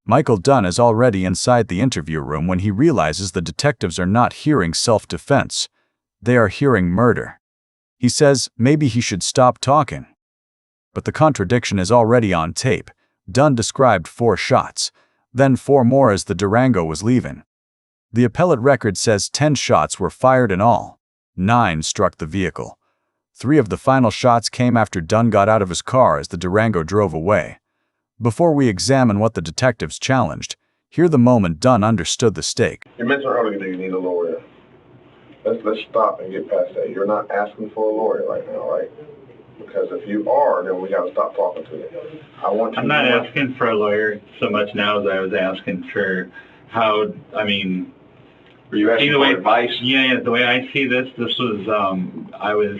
Michael Dunn is already inside the interview room when he realizes the detectives are not hearing self-defense. They are hearing murder. He says maybe he should stop talking. But the contradiction is already on tape. Dunn described 4 shots, then 4 more as the Durango was leaving. The appellate record says 10 shots were fired in all. 9 struck the vehicle. 3 of the final shots came after Dunn got out of his car as the Durango drove away. Before we examine what the detectives challenged, hear the moment Dunn understood the stake. You mentioned earlier that you need a lawyer. Let's stop and get past that. You're not asking for a lawyer right now, right? Because if you are, then we got to stop talking to you. I'm not asking for a lawyer so much now as I was asking for how, Were you asking for advice? Yeah, the way I see this was, I was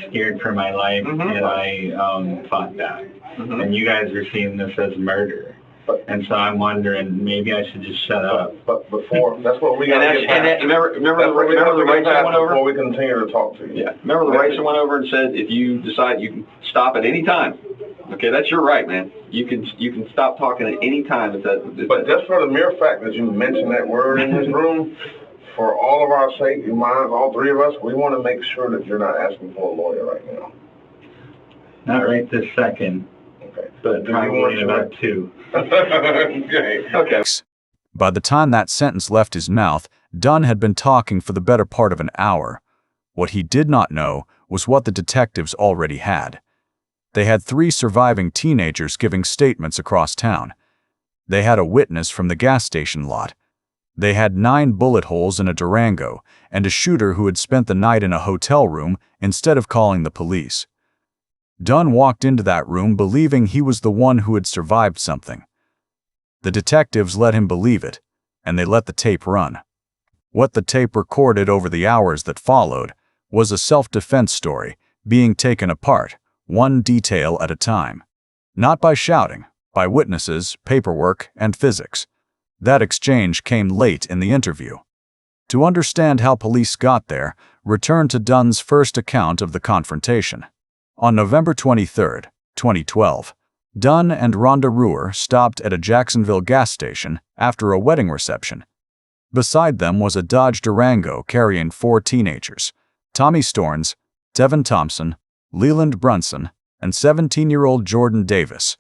scared for my life, and I fought back. And you guys are seeing this as murder. And so I'm wondering, maybe I should just shut up. But before, that's what we got to get past. Remember the rights I went over? Before we continue to talk to you. Yeah. Remember the rights I went over and said if you decide you can stop at any time. Okay, that's your right, man. You can stop talking at any time. But just for the mere fact that you mentioned that word in this room, for all of our sake, you mind, all 3 of us, we want to make sure that you're not asking for a lawyer right now. Not right this second. Okay. But probably in about 2. Okay. By the time that sentence left his mouth, Dunn had been talking for the better part of an hour. What he did not know was what the detectives already had. They had 3 surviving teenagers giving statements across town. They had a witness from the gas station lot. They had 9 bullet holes in a Durango and a shooter who had spent the night in a hotel room instead of calling the police. Dunn walked into that room believing he was the one who had survived something. The detectives let him believe it, and they let the tape run. What the tape recorded over the hours that followed was a self-defense story being taken apart, one detail at a time. Not by shouting, by witnesses, paperwork, and physics. That exchange came late in the interview. To understand how police got there, return to Dunn's first account of the confrontation. On November 23, 2012, Dunn and Rhonda Ruhr stopped at a Jacksonville gas station after a wedding reception. Beside them was a Dodge Durango carrying 4 teenagers, Tommy Storns, Devin Thompson, Leland Brunson, and 17-year-old Jordan Davis.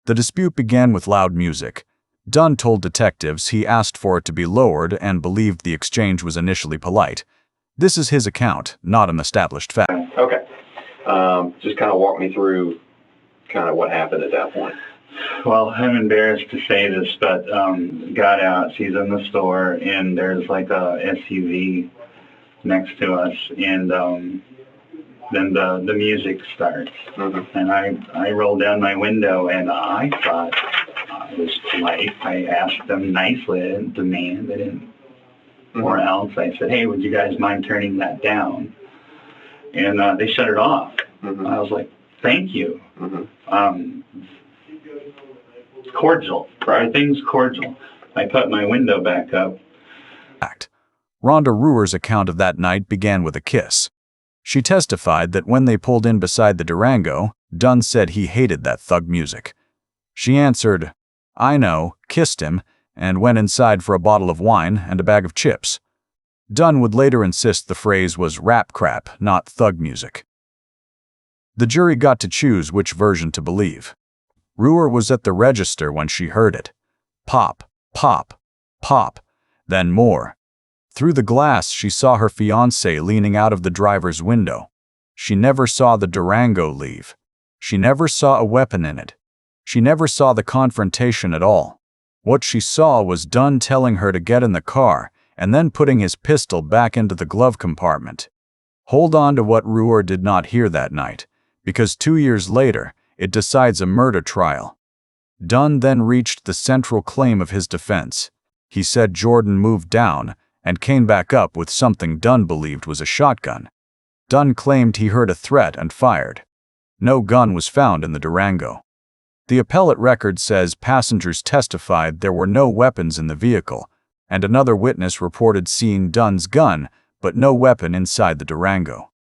The dispute began with loud music. Dunn told detectives he asked for it to be lowered and believed the exchange was initially polite. This is his account, not an established fact. Okay. Just kind of walk me through kind of what happened at that point. Well, I'm embarrassed to say this, but got out, she's in the store, and there's like a SUV next to us, and then the music starts. And I roll down my window, and I thought it was polite. I asked them nicely, the man, they didn't, or else I said, hey, would you guys mind turning that down? And they shut it off. I was like, thank you. Cordial. Everything's cordial. I put my window back up. Rhonda Ruhr's account of that night began with a kiss. She testified that when they pulled in beside the Durango, Dunn said he hated that thug music. She answered, I know, kissed him, and went inside for a bottle of wine and a bag of chips. Dunn would later insist the phrase was rap crap, not thug music. The jury got to choose which version to believe. Ruhr was at the register when she heard it. Pop, pop, pop, then more. Through the glass, she saw her fiancé leaning out of the driver's window. She never saw the Durango leave. She never saw a weapon in it. She never saw the confrontation at all. What she saw was Dunn telling her to get in the car and then putting his pistol back into the glove compartment. Hold on to what Ruhr did not hear that night, because 2 years later, it decides a murder trial. Dunn then reached the central claim of his defense. He said Jordan moved down and came back up with something Dunn believed was a shotgun. Dunn claimed he heard a threat and fired. No gun was found in the Durango. The appellate record says passengers testified there were no weapons in the vehicle, and another witness reported seeing Dunn's gun, but no weapon inside the Durango.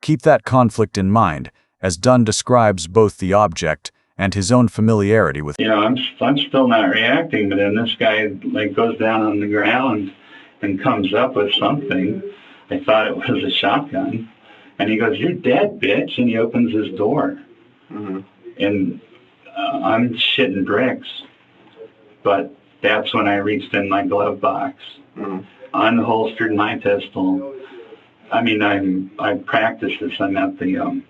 Keep that conflict in mind, as Dunn describes both the object and his own familiarity with. I'm still not reacting, but then this guy like goes down on the ground and comes up with something. I thought it was a shotgun, and he goes, "You're dead, bitch!" And he opens his door, and I'm shitting bricks. But that's when I reached in my glove box, unholstered my pistol. I mean, I practice this. I'm at the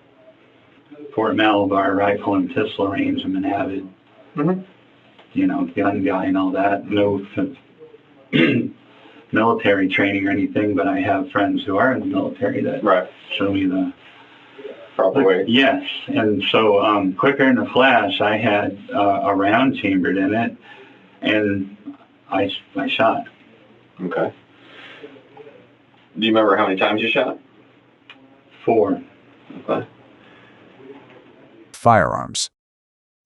Fort Malabar rifle and pistol range. I'm an avid, gun guy and all that. No military training or anything, but I have friends who are in the military that show me the proper way. Yes, and so quicker than a flash, I had a round chambered in it, and I shot. Okay. Do you remember how many times you shot? 4. Okay. Firearms.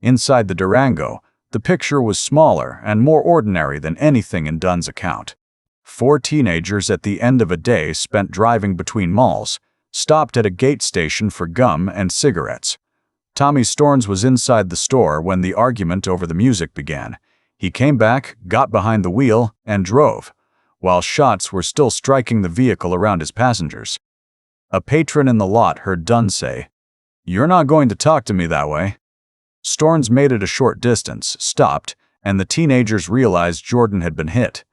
Inside the Durango, the picture was smaller and more ordinary than anything in Dunn's account. 4 teenagers at the end of a day spent driving between malls, stopped at a gate station for gum and cigarettes. Tommy Storns was inside the store when the argument over the music began. He came back, got behind the wheel, and drove, while shots were still striking the vehicle around his passengers. A patron in the lot heard Dunn say, "You're not going to talk to me that way." Storns made it a short distance, stopped, and the teenagers realized Jordan had been hit.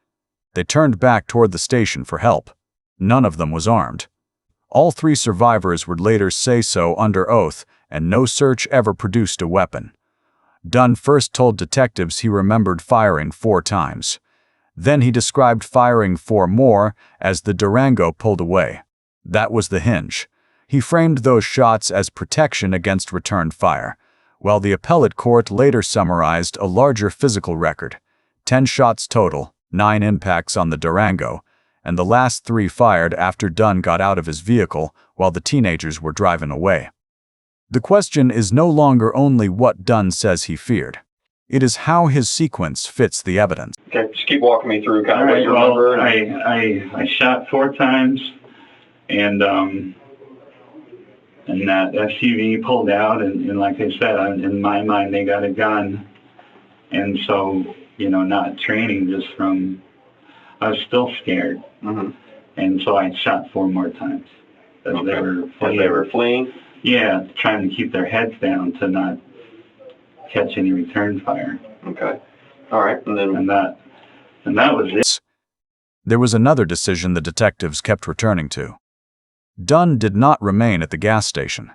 They turned back toward the station for help. None of them was armed. All 3 survivors would later say so under oath, and no search ever produced a weapon. Dunn first told detectives he remembered firing 4 times. Then he described firing 4 more as the Durango pulled away. That was the hinge. He framed those shots as protection against return fire, while the appellate court later summarized a larger physical record: 10 shots total, 9 impacts on the Durango, and the last 3 fired after Dunn got out of his vehicle while the teenagers were driving away. The question is no longer only what Dunn says he feared. It is how his sequence fits the evidence. Okay, just keep walking me through kind of what you well, remember. I shot 4 times, and that SUV pulled out, and like I said, in my mind, they got a gun. And so, not training, just from, I was still scared. And so I shot 4 more times. As they were fleeing? Yeah, trying to keep their heads down to not catch any return fire. Okay. All right. And that was it. There was another decision the detectives kept returning to. Dunn did not remain at the gas station.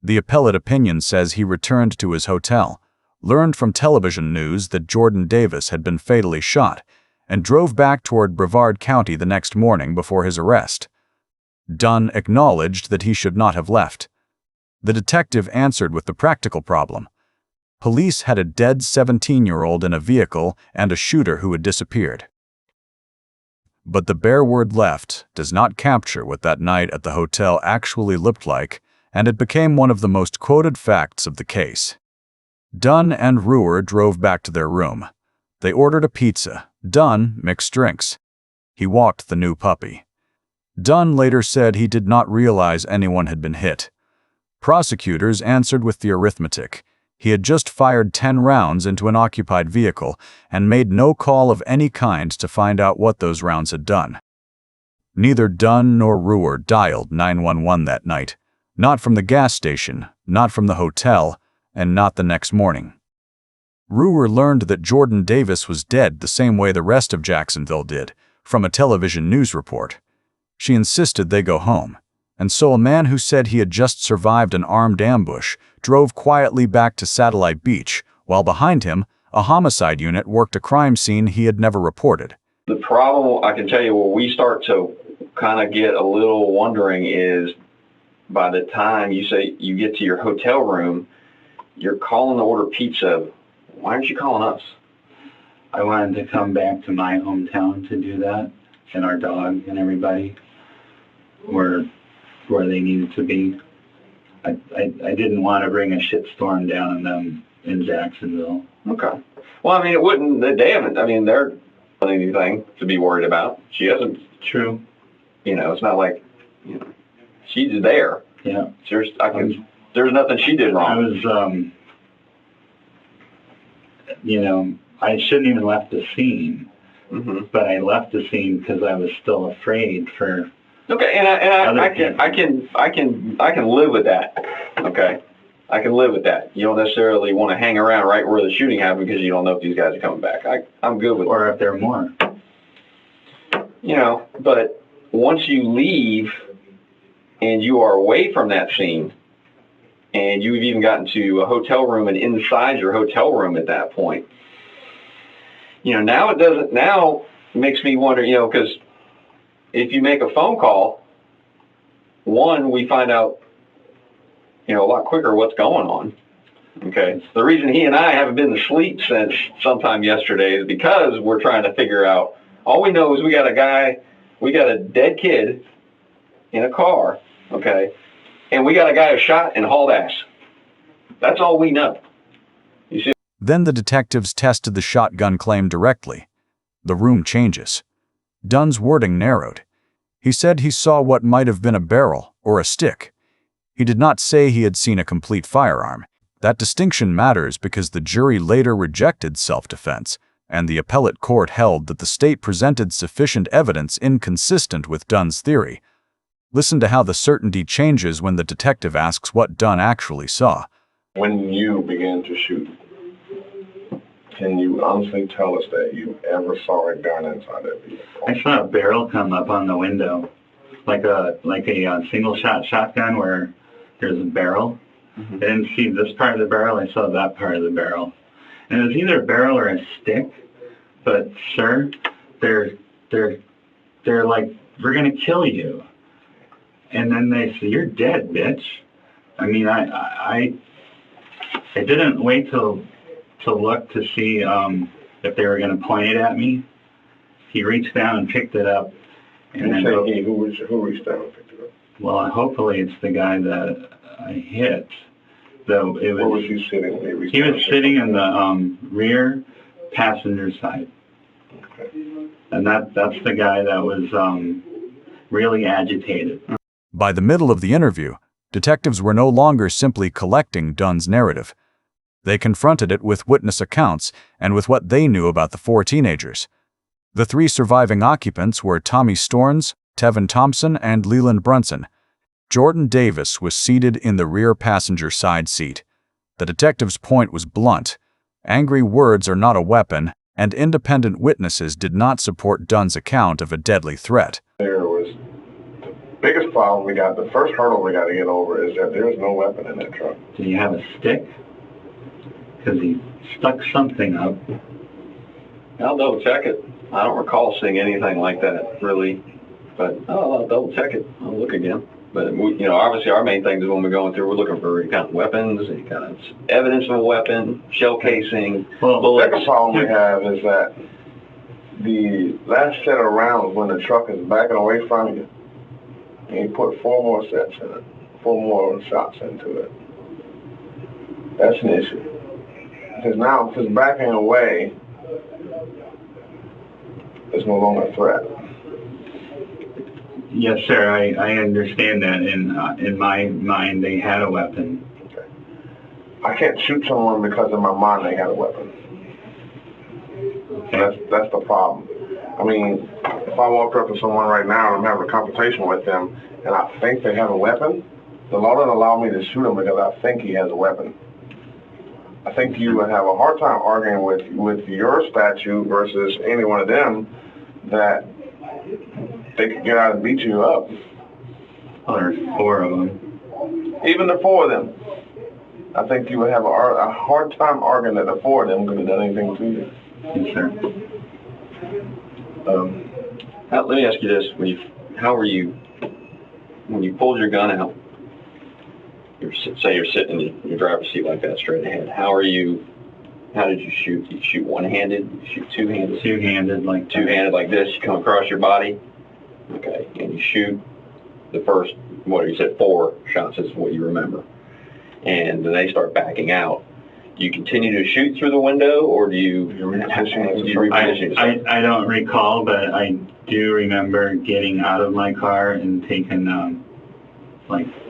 The appellate opinion says he returned to his hotel, learned from television news that Jordan Davis had been fatally shot, and drove back toward Brevard County the next morning before his arrest. Dunn acknowledged that he should not have left. The detective answered with the practical problem. Police had a dead 17-year-old in a vehicle and a shooter who had disappeared. But the bare word "left" does not capture what that night at the hotel actually looked like, and it became one of the most quoted facts of the case. Dunn and Ruhr drove back to their room. They ordered a pizza. Dunn mixed drinks. He walked the new puppy. Dunn later said he did not realize anyone had been hit. Prosecutors answered with the arithmetic. He had just fired 10 rounds into an occupied vehicle and made no call of any kind to find out what those rounds had done. Neither Dunn nor Ruhr dialed 911 that night. Not from the gas station, not from the hotel, and not the next morning. Ruhr learned that Jordan Davis was dead the same way the rest of Jacksonville did, from a television news report. She insisted they go home, and so a man who said he had just survived an armed ambush drove quietly back to Satellite Beach, while behind him, a homicide unit worked a crime scene he had never reported. The problem, I can tell you, where we start to kind of get a little wondering is by the time you say you get to your hotel room, you're calling to order pizza. Why aren't you calling us? I wanted to come back to my hometown to do that, and our dog and everybody were where they needed to be. I didn't want to bring a shitstorm down on them in Jacksonville. Okay. Well, I mean, it wouldn't, they haven't, I mean, they're not anything to be worried about. She hasn't. True. It's not like, she's there. Yeah. There's nothing she did wrong. I was, you know, I shouldn't even left the scene, Mm-hmm. but I left the scene because I was still afraid for. Okay, and I can live with that. Okay, I can live with that. You don't necessarily want to hang around right where the shooting happened because you don't know if these guys are coming back. I'm good with or that. if there are more. You know, but once you leave and you are away from that scene, and you've even gotten to a hotel room and inside your hotel room at that point, you know, now it makes me wonder, you know, because if you make a phone call, one, we find out, you know, a lot quicker what's going on. Okay. The reason he and I haven't been to sleep since sometime yesterday is because we're trying to figure out, all we know is we got a dead kid in a car, okay, and we got a guy who shot and hauled ass. That's all we know. You see? Then the detectives tested the shotgun claim directly. The room changes. Dunn's wording narrowed. He said he saw what might have been a barrel or a stick. He did not say he had seen a complete firearm. That distinction matters because the jury later rejected self-defense, and the appellate court held that the state presented sufficient evidence inconsistent with Dunn's theory. Listen to how the certainty changes when the detective asks what Dunn actually saw. When you began to shoot, can you honestly tell us that you ever saw a gun inside that vehicle? I saw a barrel come up on the window, like a single shot shotgun where there's a barrel. Mm-hmm. I didn't see this part of the barrel. I saw that part of the barrel, and it was either a barrel or a stick. But sir, they're like, we're gonna kill you, and then they say, you're dead, bitch. I mean, I didn't wait to look to see if they were going to point it at me. He reached down and picked it up. And you then say who reached down and picked it up? Well, hopefully it's the guy that I hit. Though it was. Where was he sitting when he reached He down was sitting in the rear passenger side. Okay. And that's the guy that was really agitated. By the middle of the interview, detectives were no longer simply collecting Dunn's narrative. They confronted it with witness accounts and with what they knew about the four teenagers. The three surviving occupants were Tommy Storns, Tevin Thompson, and Leland Brunson. Jordan Davis was seated in the rear passenger side seat. The detective's point was blunt. Angry words are not a weapon, and independent witnesses did not support Dunn's account of a deadly threat. There was the biggest problem we got, the first hurdle we got to get over is that there is no weapon in that truck. Did he have a stick? Because he stuck something up. I'll double check it. I don't recall seeing anything like that, really. But I'll double check it. I'll look again. But, you know, obviously our main thing is when we're going through, we're looking for any kind of weapons, any kind of evidence of a weapon, shell casing, bullets. The second problem we have is that the last set of rounds when the truck is backing away from you, and you put 4 more sets in it, 4 more shots into it. That's an issue. Because now, if it's backing away, it's no longer a threat. Yes, sir. I understand that. In my mind, they had a weapon. Okay. I can't shoot someone because in my mind they had a weapon. Okay. That's the problem. I mean, if I walked up to someone right now and I'm having a conversation with them and I think they have a weapon, the law doesn't allow me to shoot him because I think he has a weapon. I think you would have a hard time arguing with your statute versus any one of them that they could get out and beat you up. Oh, there's 4 of them. Even the 4 of them. I think you would have a hard time arguing that the 4 of them could have done anything to you. Yes, sir. Let me ask you this: when you pulled your gun out? Say you're sitting in your driver's seat like that, straight ahead. How did you shoot? Did you shoot one-handed? Did you shoot two-handed? Two-handed, like two-handed, like this. You come across your body. Okay, and you shoot the first. What you said, 4 shots is what you remember, and then they start backing out. Do you continue to shoot through the window, or do you reposition yourself? I don't recall, but I do remember getting out of my car and taking,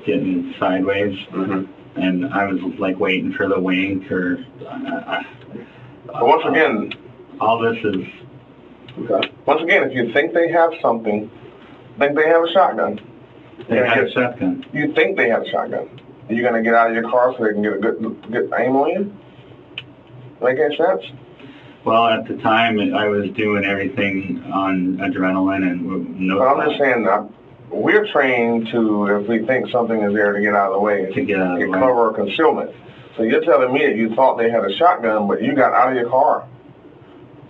getting sideways. Mm-hmm. And I was, waiting for the wink, or But once again, all this is... okay. Once again, if you think they have something, think they have a shotgun. They have a shotgun. You think they have a shotgun. Are you going to get out of your car so they can get a good aim on you? Make any sense? Well, at the time, I was doing everything on adrenaline and no... But I'm just saying that we're trained to, if we think something is there, to get out of the way. To get out of the way. Cover or concealment. So you're telling me that you thought they had a shotgun, but you got out of your car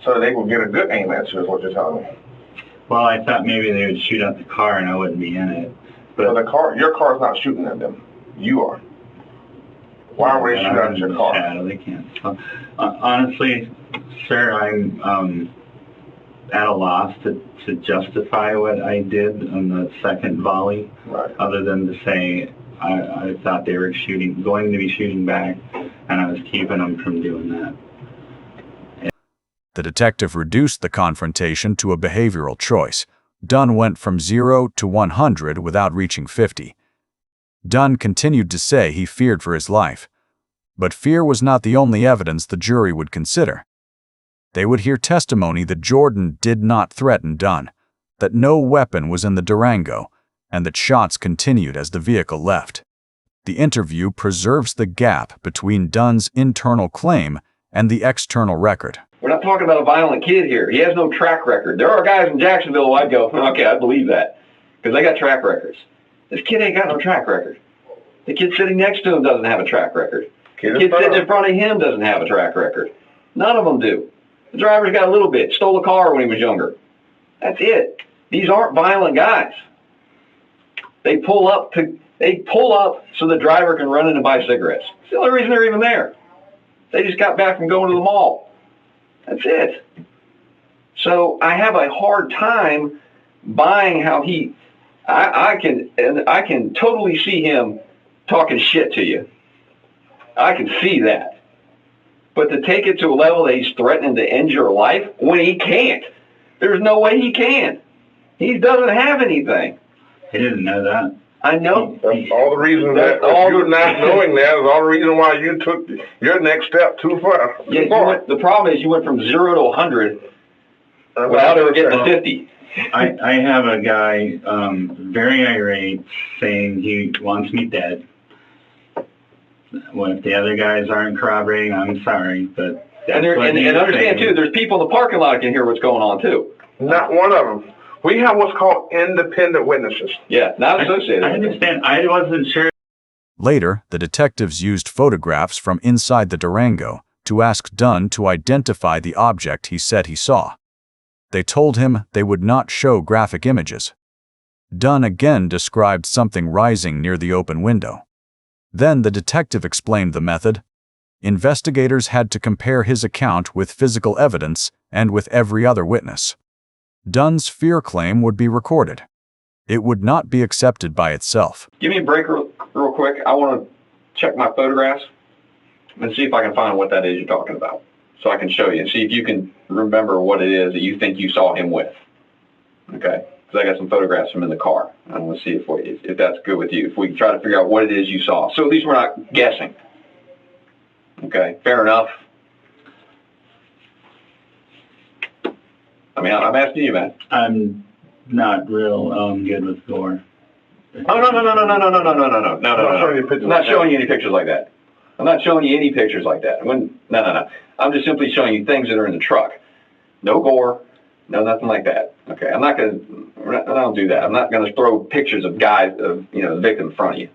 so that they would get a good aim at you, is what you're telling me. Well, I thought maybe they would shoot at the car and I wouldn't be in it. But so your car's not shooting at them. You are. Why would they shoot at your car? Shadow, they can't. So, honestly, sir, I'm at a loss to justify what I did on the second volley, right, other than to say I thought they were going to be shooting back, and I was keeping them from doing that. The detective reduced the confrontation to a behavioral choice. Dunn went from 0 to 100 without reaching 50. Dunn continued to say he feared for his life. But fear was not the only evidence the jury would consider. They would hear testimony that Jordan did not threaten Dunn, that no weapon was in the Durango, and that shots continued as the vehicle left. The interview preserves the gap between Dunn's internal claim and the external record. We're not talking about a violent kid here. He has no track record. There are guys in Jacksonville who I'd go, okay, I believe that, because they got track records. This kid ain't got no track record. The kid sitting next to him doesn't have a track record. The kid sitting in front of him doesn't have a track record. None of them do. The driver's got a little bit. Stole a car when he was younger. That's it. These aren't violent guys. They pull up so the driver can run in and buy cigarettes. It's the only reason they're even there. They just got back from going to the mall. That's it. So I have a hard time buying how I can totally see him talking shit to you. I can see that. But to take it to a level that he's threatening to end your life when he can't. There's no way he can. He doesn't have anything. I didn't know that. I know. That's all the reason that you're not knowing that is all the reason why you took your next step too far. Yeah, the problem is you went from 0 to 100 without ever getting to 50. I have a guy very irate saying he wants me dead. Well, if the other guys aren't corroborating, I'm sorry, but and understand too, there's people in the parking lot that can hear what's going on too. Not one of them. We have what's called independent witnesses. Yeah, not associated. I understand. I wasn't sure. Later, the detectives used photographs from inside the Durango to ask Dunn to identify the object he said he saw. They told him they would not show graphic images. Dunn again described something rising near the open window. Then the detective explained the method. Investigators had to compare his account with physical evidence and with every other witness. Dunn's fear claim would be recorded. It would not be accepted by itself. Give me a break real quick. I want to check my photographs and see if I can find what that is you're talking about. So I can show you and see if you can remember what it is that you think you saw him with. Okay? Because I got some photographs from him in the car. I want to see if that's good with you. If we can try to figure out what it is you saw. So at least we're not guessing. Okay? Fair enough. I mean, I'm asking you, man. I'm not real good with gore. Oh, no. I'm not showing you any pictures like that. I'm not showing you any pictures like that. No. I'm just simply showing you things that are in the truck. No gore, no nothing like that. Okay, I don't do that. I'm not going to throw pictures of guys, the victim in front of you.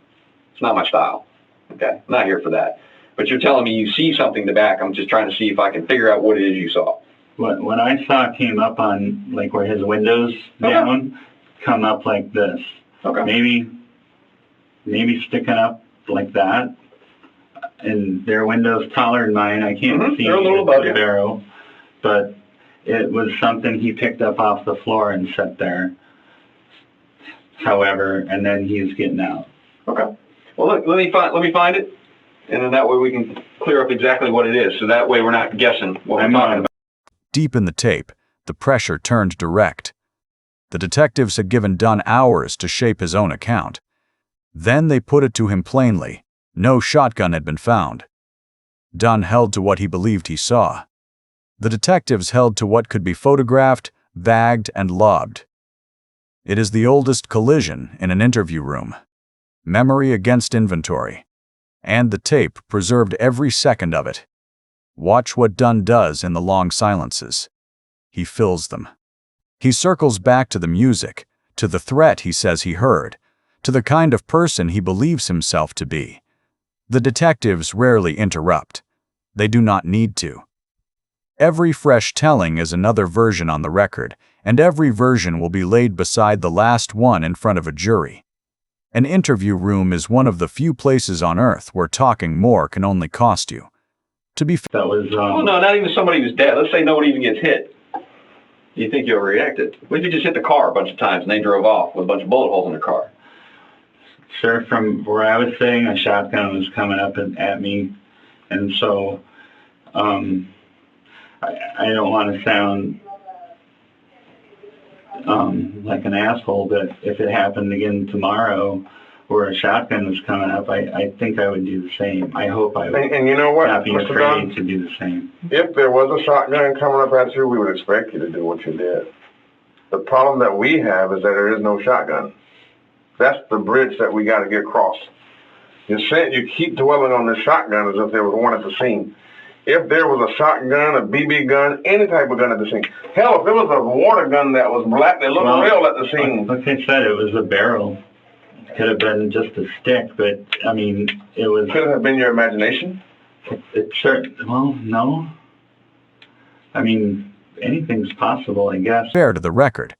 It's not my style. Okay, I'm not here for that. But you're telling me you see something in the back. I'm just trying to see if I can figure out what it is you saw. What I saw came up on, like, where his windows down, come up like this. Okay. Maybe sticking up like that. And their window's taller than mine. I can't see They're a little above the barrel. But it was something he picked up off the floor and set there. However, and then he's getting out. Okay. Well, look, let me find it. And then that way we can clear up exactly what it is. So that way we're not guessing what I'm talking about. Deep in the tape, the pressure turned direct. The detectives had given Dunn hours to shape his own account. Then they put it to him plainly. No shotgun had been found. Dunn held to what he believed he saw. The detectives held to what could be photographed, bagged, and logged. It is the oldest collision in an interview room. Memory against inventory. And the tape preserved every second of it. Watch what Dunn does in the long silences. He fills them. He circles back to the music, to the threat he says he heard, to the kind of person he believes himself to be. The detectives rarely interrupt. They do not need to. Every fresh telling is another version on the record, and every version will be laid beside the last one in front of a jury. An interview room is one of the few places on earth where talking more can only cost you. To be That was, well, no, not even somebody who's dead. Let's say nobody even gets hit. You think you overreacted? What if you just hit the car a bunch of times and they drove off with a bunch of bullet holes in their car? sir, from where I was sitting, a shotgun was coming up at me. And so, I don't want to sound like an asshole, but if it happened again tomorrow where a shotgun was coming up, I think I would do the same. I hope I would And you know what, not be Mr. afraid Dunn? to do the same. If there was a shotgun coming up at you, we would expect you to do what you did. The problem that we have is that there is no shotgun. That's the bridge that we got to get across. You keep dwelling on the shotgun as if there was one at the scene. If there was a shotgun, a BB gun, any type of gun at the scene. Hell, if it was a water gun that was black, that looked real at the scene. Like I said, it was a barrel. It could have been just a stick, but I mean, it was. Could it have been your imagination? Well, no. I mean, anything's possible, I guess. Fair to the record,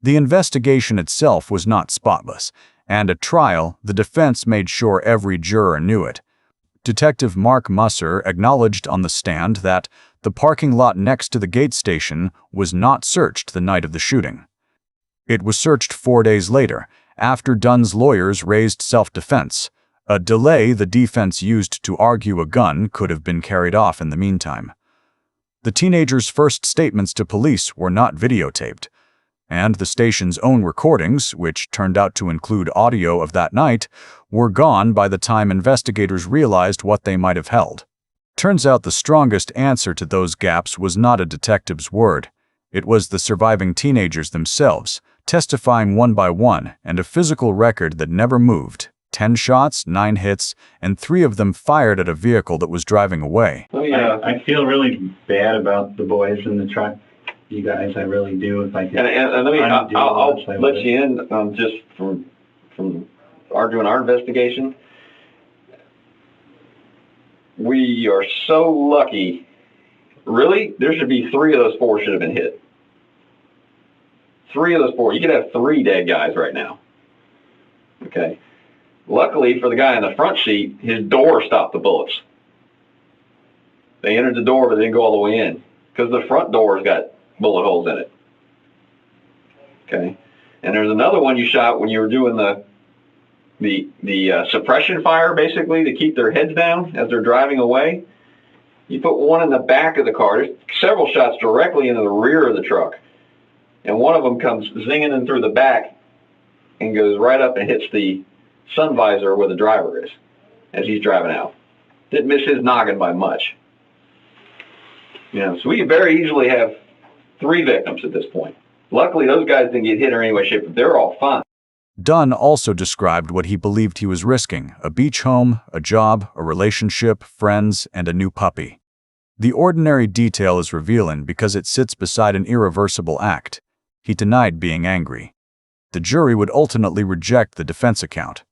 the investigation itself was not spotless, and at trial, the defense made sure every juror knew it. Detective Mark Musser acknowledged on the stand that the parking lot next to the gate station was not searched the night of the shooting. It was searched 4 days later, after Dunn's lawyers raised self-defense, a delay the defense used to argue a gun could have been carried off in the meantime. The teenager's first statements to police were not videotaped, and the station's own recordings, which turned out to include audio of that night, were gone by the time investigators realized what they might have held. Turns out the strongest answer to those gaps was not a detective's word. It was the surviving teenagers themselves, testifying one by one, and a physical record that never moved. 10 shots, 9 hits, and 3 of them fired at a vehicle that was driving away. I feel really bad about the boys in the truck. You guys, I really do. If I could, and let me, I'll let you in just from doing our investigation. We are so lucky. Really, there should be 3 of those 4 should have been hit. 3 of those 4. You could have 3 dead guys right now. Okay. Luckily for the guy in the front seat, his door stopped the bullets. They entered the door, but they didn't go all the way in because the front door's got bullet holes in it. Okay. And there's another one you shot when you were doing the suppression fire, basically, to keep their heads down as they're driving away. You put one in the back of the car. There's several shots directly into the rear of the truck. And one of them comes zinging in through the back and goes right up and hits the sun visor where the driver is as he's driving out. Didn't miss his noggin by much. So we could very easily have 3 victims at this point. Luckily, those guys didn't get hit in any way, shape, but they're all fine. Dunn also described what he believed he was risking: a beach home, a job, a relationship, friends, and a new puppy. The ordinary detail is revealing because it sits beside an irreversible act. He denied being angry. The jury would ultimately reject the defense account.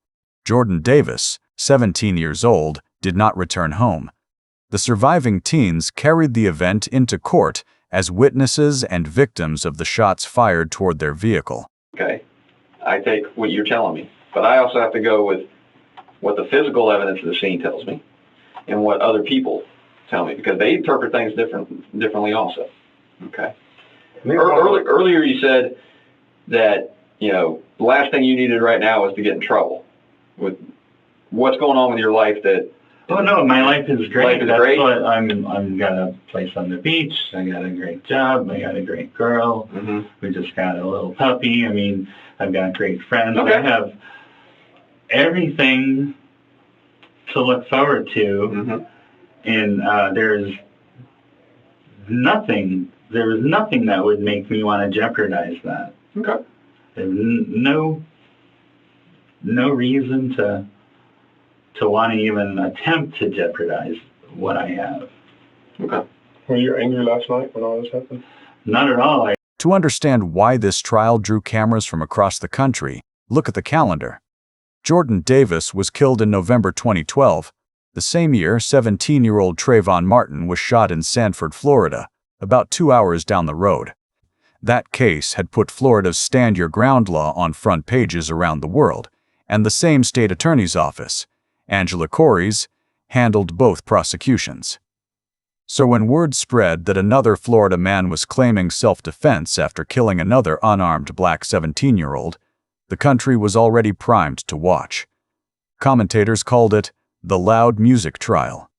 Jordan Davis, 17 years old, did not return home. The surviving teens carried the event into court as witnesses and victims of the shots fired toward their vehicle. Okay, I take what you're telling me, but I also have to go with what the physical evidence of the scene tells me and what other people tell me, because they interpret things differently also. Okay. Earlier you said that, the last thing you needed right now is to get in trouble. With what's going on with your life that... Oh no, my life is great. That's great. What I'm got a place on the beach. I got a great job. I got a great girl. Mm-hmm. We just got a little puppy. I mean, I've got great friends. Okay. I have everything to look forward to. Mm-hmm. And there's nothing. There was nothing that would make me want to jeopardize that. Okay. There's no reason to want to even attempt to jeopardize what I have. Okay. Were you angry last night when all this happened? Not at all. To understand why this trial drew cameras from across the country, look at the calendar. Jordan Davis was killed in November 2012. The same year, 17-year-old Trayvon Martin was shot in Sanford, Florida, about 2 hours down the road. That case had put Florida's Stand Your Ground law on front pages around the world, and the same state attorney's office, Angela Corey's, handled both prosecutions. So when word spread that another Florida man was claiming self-defense after killing another unarmed black 17-year-old, the country was already primed to watch. Commentators called it the loud music trial.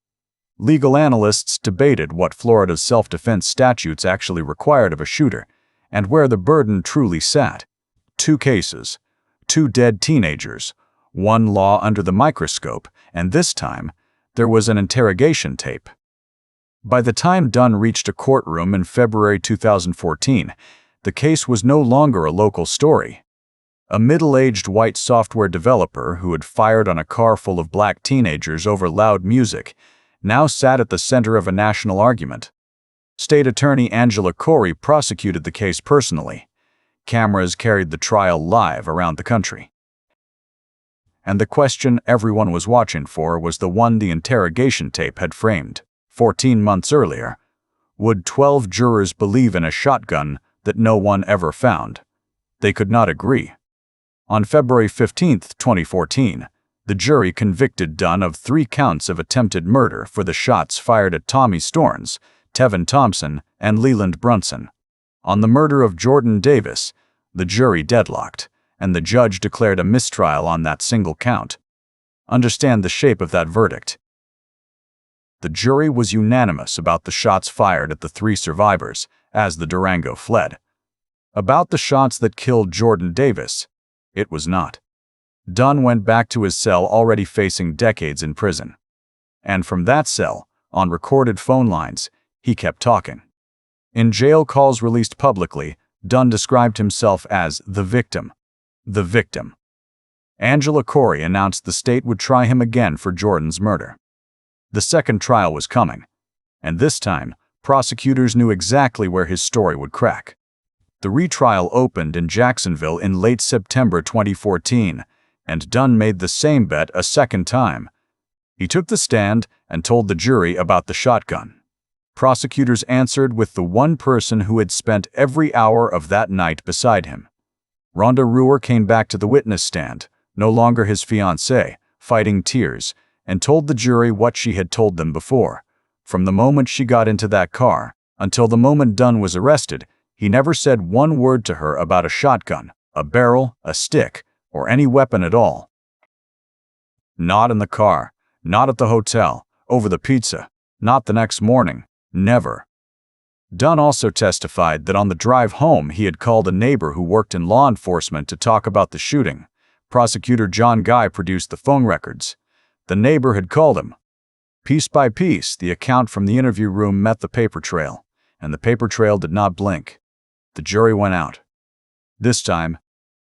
Legal analysts debated what Florida's self-defense statutes actually required of a shooter, and where the burden truly sat. 2 cases, 2 dead teenagers, 1 law under the microscope, and this time, there was an interrogation tape. By the time Dunn reached a courtroom in February 2014, the case was no longer a local story. A middle-aged white software developer who had fired on a car full of black teenagers over loud music now sat at the center of a national argument. State Attorney Angela Corey prosecuted the case personally. Cameras carried the trial live around the country. And the question everyone was watching for was the one the interrogation tape had framed. 14 months earlier, would 12 jurors believe in a shotgun that no one ever found? They could not agree. On February 15, 2014, the jury convicted Dunn of 3 counts of attempted murder for the shots fired at Tommy Storns, Tevin Thompson, and Leland Brunson. On the murder of Jordan Davis, the jury deadlocked, and the judge declared a mistrial on that single count. Understand the shape of that verdict. The jury was unanimous about the shots fired at the 3 survivors as the Durango fled. About the shots that killed Jordan Davis, it was not. Dunn went back to his cell already facing decades in prison. And from that cell, on recorded phone lines, he kept talking. In jail calls released publicly, Dunn described himself as the victim. The victim. Angela Corey announced the state would try him again for Jordan's murder. The second trial was coming, and this time, prosecutors knew exactly where his story would crack. The retrial opened in Jacksonville in late September 2014, and Dunn made the same bet a second time. He took the stand and told the jury about the shotgun. Prosecutors answered with the one person who had spent every hour of that night beside him. Rhonda Ruhr came back to the witness stand, no longer his fiancée, fighting tears, and told the jury what she had told them before. From the moment she got into that car until the moment Dunn was arrested, he never said one word to her about a shotgun, a barrel, a stick, or any weapon at all. Not in the car, not at the hotel, over the pizza, not the next morning, never. Dunn also testified that on the drive home he had called a neighbor who worked in law enforcement to talk about the shooting. Prosecutor John Guy produced the phone records. The neighbor had called him. Piece by piece, the account from the interview room met the paper trail, and the paper trail did not blink. The jury went out. This time,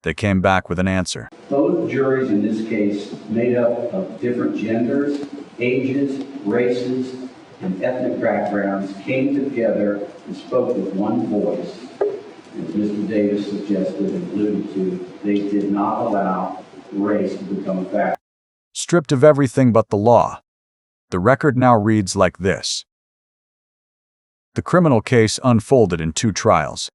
they came back with an answer. Both juries in this case, made up of different genders, ages, races, and ethnic backgrounds, came together and spoke with one voice. As Mr. Davis suggested and alluded to, they did not allow race to become a factor. Stripped of everything but the law. The record now reads like this. The criminal case unfolded in 2 trials.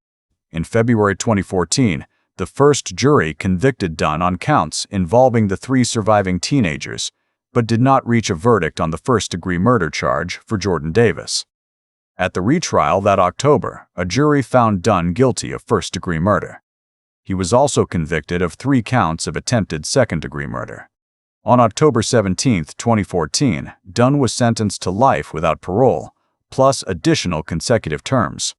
In February 2014, the first jury convicted Dunn on counts involving the 3 surviving teenagers, but did not reach a verdict on the first-degree murder charge for Jordan Davis. At the retrial that October, a jury found Dunn guilty of first-degree murder. He was also convicted of 3 counts of attempted second-degree murder. On October 17, 2014, Dunn was sentenced to life without parole, plus additional consecutive terms.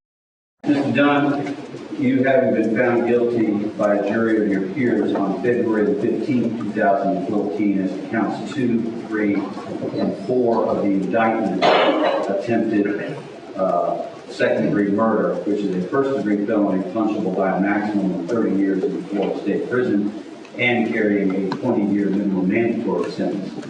Mr. Dunn, you having been found guilty by a jury of your peers on February 15, 2014 as to counts 2, 3, and 4 of the indictment attempted second-degree murder, which is a first-degree felony punishable by a maximum of 30 years in the Florida State Prison, and carrying a 20-year minimum mandatory sentence.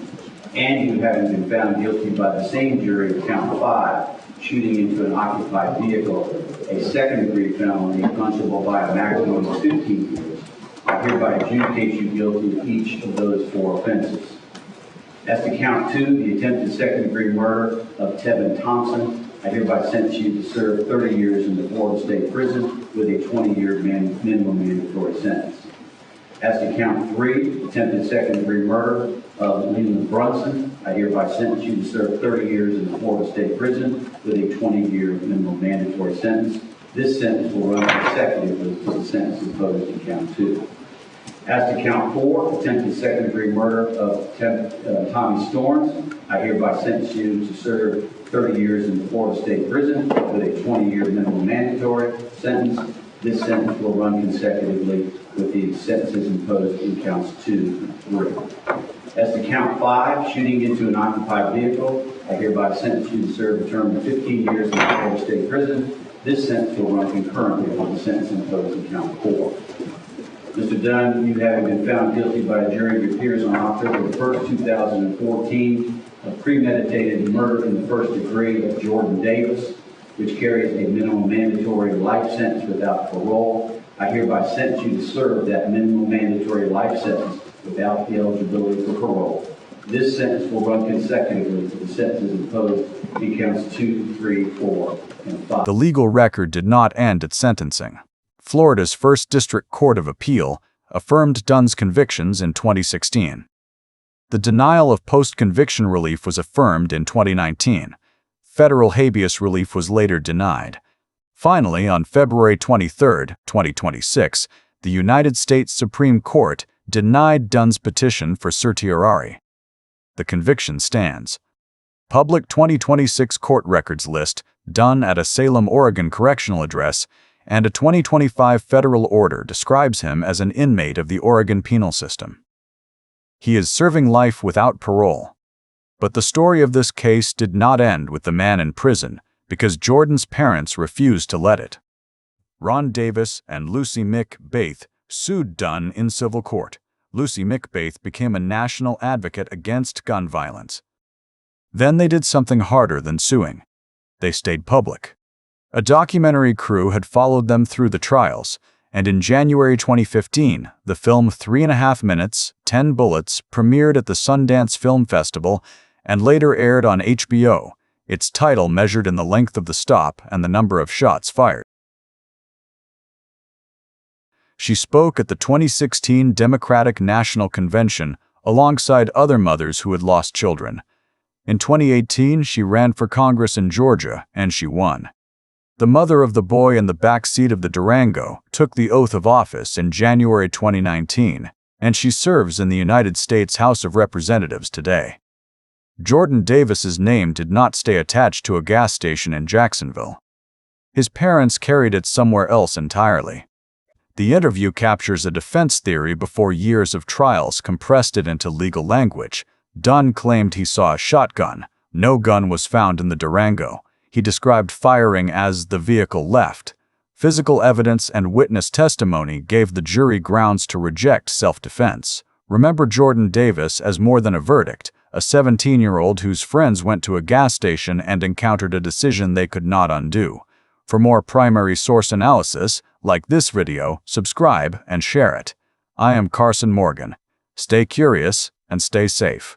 And you having been found guilty by the same jury of count 5, shooting into an occupied vehicle, a second-degree felony punishable by a maximum of 15 years. I hereby adjudicate you guilty of each of those 4 offenses. As to count 2, the attempted second-degree murder of Tevin Thompson, I hereby sentence you to serve 30 years in the Florida State Prison with a 20-year minimum mandatory sentence. As to count 3, attempted second-degree murder of Leland Brunson, I hereby sentence you to serve 30 years in the Florida State Prison with a 20-year minimum mandatory sentence. This sentence will run consecutively to the sentence imposed in count 2. As to count 4, attempted second-degree murder of Tommy Storms, I hereby sentence you to serve 30 years in the Florida State Prison with a 20-year minimum mandatory sentence. This sentence will run consecutively with the sentences imposed in counts 2 and 3. As to count 5, shooting into an occupied vehicle, I hereby sentence you to serve a term of 15 years in the Florida State Prison. This sentence will run concurrently with the sentence imposed in count 4. Mr. Dunn, you having been found guilty by a jury of your peers on October 1st, 2014, of premeditated murder in the first degree of Jordan Davis, which carries a minimum mandatory life sentence without parole, I hereby sentence you to serve that minimum mandatory life sentence without the eligibility for parole. This sentence will run consecutively to the sentences imposed in counts 2, 3, 4, and 5. The legal record did not end at sentencing. Florida's First District Court of Appeal affirmed Dunn's convictions in 2016. The denial of post-conviction relief was affirmed in 2019. Federal habeas relief was later denied. Finally, on February 23, 2026, the United States Supreme Court denied Dunn's petition for certiorari. The conviction stands. Public 2026 court records list Dunn at a Salem, Oregon correctional address, and a 2025 federal order describes him as an inmate of the Oregon penal system. He is serving life without parole. But the story of this case did not end with the man in prison because Jordan's parents refused to let it. Ron Davis and Lucy McBaith sued Dunn in civil court. Lucy McBaith became a national advocate against gun violence. Then they did something harder than suing. They stayed public. A documentary crew had followed them through the trials, and in January 2015, the film 3.5 Minutes, 10 Bullets premiered at the Sundance Film Festival and later aired on HBO, its title measured in the length of the stop and the number of shots fired. She spoke at the 2016 Democratic National Convention alongside other mothers who had lost children. In 2018, she ran for Congress in Georgia, and she won. The mother of the boy in the back seat of the Durango took the oath of office in January 2019, and she serves in the United States House of Representatives today. Jordan Davis's name did not stay attached to a gas station in Jacksonville. His parents carried it somewhere else entirely. The interview captures a defense theory before years of trials compressed it into legal language. Dunn claimed he saw a shotgun. No gun was found in the Durango. He described firing as the vehicle left. Physical evidence and witness testimony gave the jury grounds to reject self-defense. Remember Jordan Davis as more than a verdict, a 17-year-old whose friends went to a gas station and encountered a decision they could not undo. For more primary source analysis, like this video, subscribe and share it. I am Carson Morgan. Stay curious and stay safe.